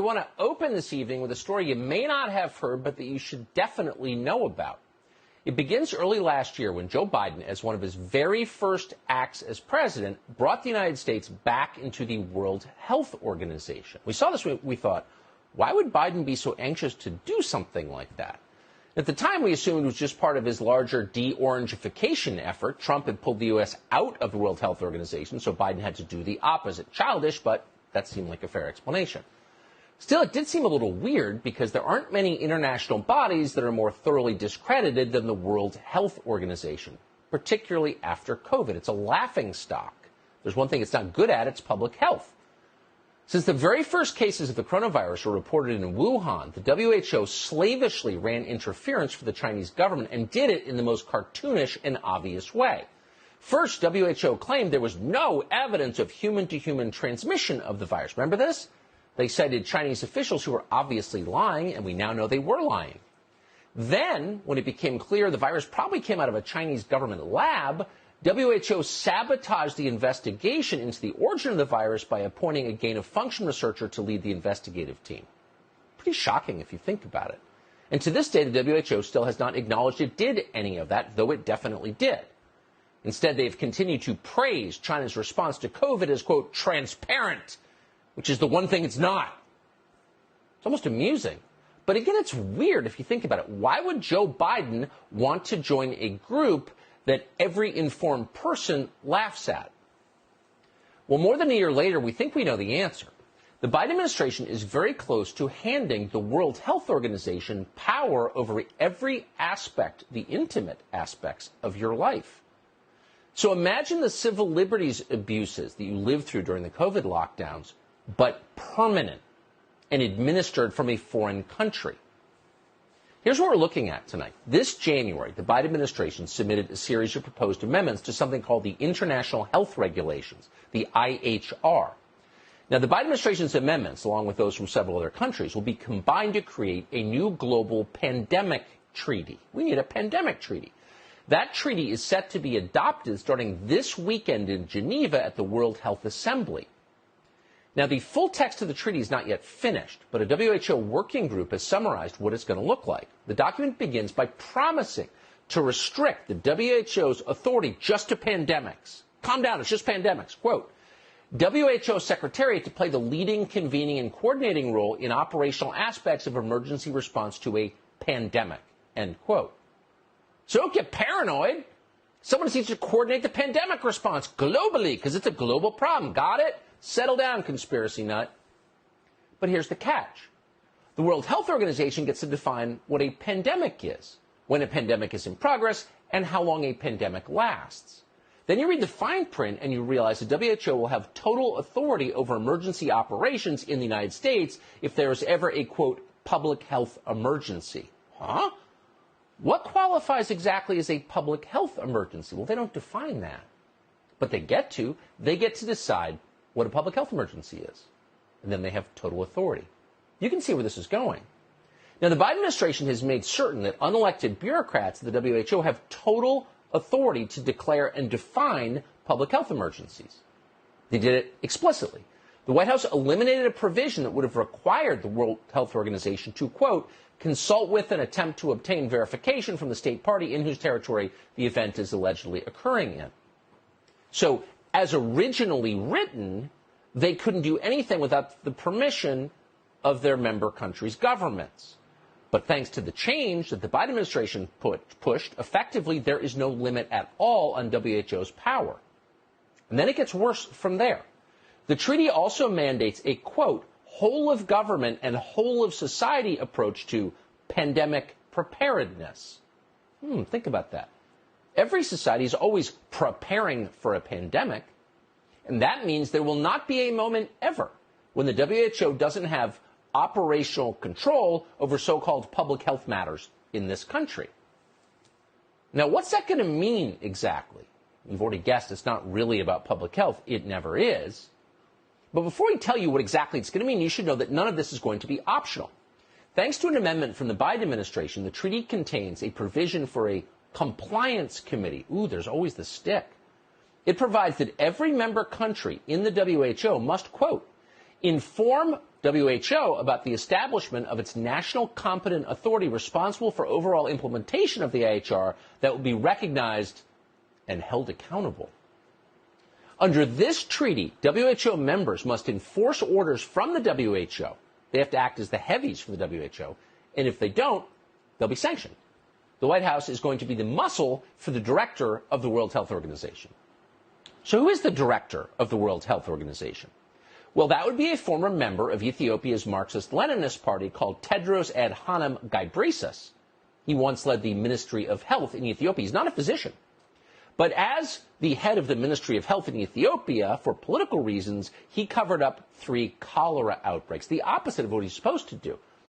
We want to open this evening with a story you may not have heard, but that you should definitely know about. It begins early last year when Joe Biden, as one of his very first acts as president, brought the United States back into the World Health Organization. We saw this, we thought, why would Biden be so anxious to do something like that? At the time, we assumed it was just part of his larger de-orangification effort. Trump had pulled the U.S. out of the World Health Organization, so Biden had to do the opposite. Childish, but that seemed like a fair explanation. Still, it did seem a little weird because there aren't many international bodies that are more thoroughly discredited than the World Health Organization, particularly after COVID. It's a laughingstock. There's one thing it's not good at, it's public health. Since the very first cases of the coronavirus were reported in Wuhan, the WHO slavishly ran interference for the Chinese government and did it in the most cartoonish and obvious way. First, WHO claimed there was no evidence of human-to-human transmission of the virus. Remember this? They cited Chinese officials who were obviously lying, and we now know they were lying. Then, when it became clear the virus probably came out of a Chinese government lab, WHO sabotaged the investigation into the origin of the virus by appointing a gain-of-function researcher to lead the investigative team. Pretty shocking if you think about it. And to this day, the WHO still has not acknowledged it did any of that, though it definitely did. Instead, they've continued to praise China's response to COVID as, quote, transparent, which is the one thing it's not. It's almost amusing. But again, it's weird if you think about it. Why would Joe Biden want to join a group that every informed person laughs at? Well, more than a year later, we think we know the answer. The Biden administration is very close to handing the World Health Organization power over every aspect, the intimate aspects of your life. So imagine the civil liberties abuses that you lived through during the COVID lockdowns, but permanent and administered from a foreign country. Here's what we're looking at tonight. This January, the Biden administration submitted a series of proposed amendments to something called the International Health Regulations, the IHR. Now, the Biden administration's amendments, along with those from several other countries, will be combined to create a new global pandemic treaty. We need a pandemic treaty. That treaty is set to be adopted starting this weekend in Geneva at the World Health Assembly. Now, the full text of the treaty is not yet finished, but a WHO working group has summarized what it's going to look like. The document begins by promising to restrict the WHO's authority just to pandemics. Calm down, it's just pandemics. Quote, WHO Secretariat to play the leading, convening, and coordinating role in operational aspects of emergency response to a pandemic. End quote. So don't get paranoid. Someone needs to coordinate the pandemic response globally because it's a global problem. Got it? Settle down, conspiracy nut. But here's the catch. The World Health Organization gets to define what a pandemic is, when a pandemic is in progress, and how long a pandemic lasts. Then you read the fine print and you realize the WHO will have total authority over emergency operations in the United States if there is ever a, quote, public health emergency. Huh? What qualifies exactly as a public health emergency? Well, they don't define that. But they get to decide what a public health emergency is. And then they have total authority. You can see where this is going. Now, the Biden administration has made certain that unelected bureaucrats at the WHO have total authority to declare and define public health emergencies. They did it explicitly. The White House eliminated a provision that would have required the World Health Organization to, quote, consult with and attempt to obtain verification from the state party in whose territory the event is allegedly occurring in. So, as originally written, they couldn't do anything without the permission of their member countries' governments. But thanks to the change that the Biden administration pushed, effectively there is no limit at all on WHO's power. And then it gets worse from there. The treaty also mandates a, quote, whole of government and whole of society approach to pandemic preparedness. Think about that. Every society is always preparing for a pandemic, and that means there will not be a moment ever when the WHO doesn't have operational control over so-called public health matters in this country. Now, what's that going to mean exactly? You've already guessed it's not really about public health. It never is. But before we tell you what exactly it's going to mean, you should know that none of this is going to be optional. Thanks to an amendment from the Biden administration, the treaty contains a provision for a compliance committee. Ooh, there's always the stick. It provides that every member country in the WHO must, quote, inform WHO about the establishment of its national competent authority responsible for overall implementation of the IHR that will be recognized and held accountable. Under this treaty, WHO members must enforce orders from the WHO. They have to act as the heavies for the WHO, and if they don't, they'll be sanctioned. The White House is going to be the muscle for the director of the World Health Organization. So who is the director of the World Health Organization? Well, that would be a former member of Ethiopia's Marxist-Leninist party called Tedros Adhanom Ghebreyesus. He once led the Ministry of Health in Ethiopia. He's not a physician. But as the head of the Ministry of Health in Ethiopia, for political reasons, he covered up 3 cholera outbreaks, the opposite of what he's supposed to do.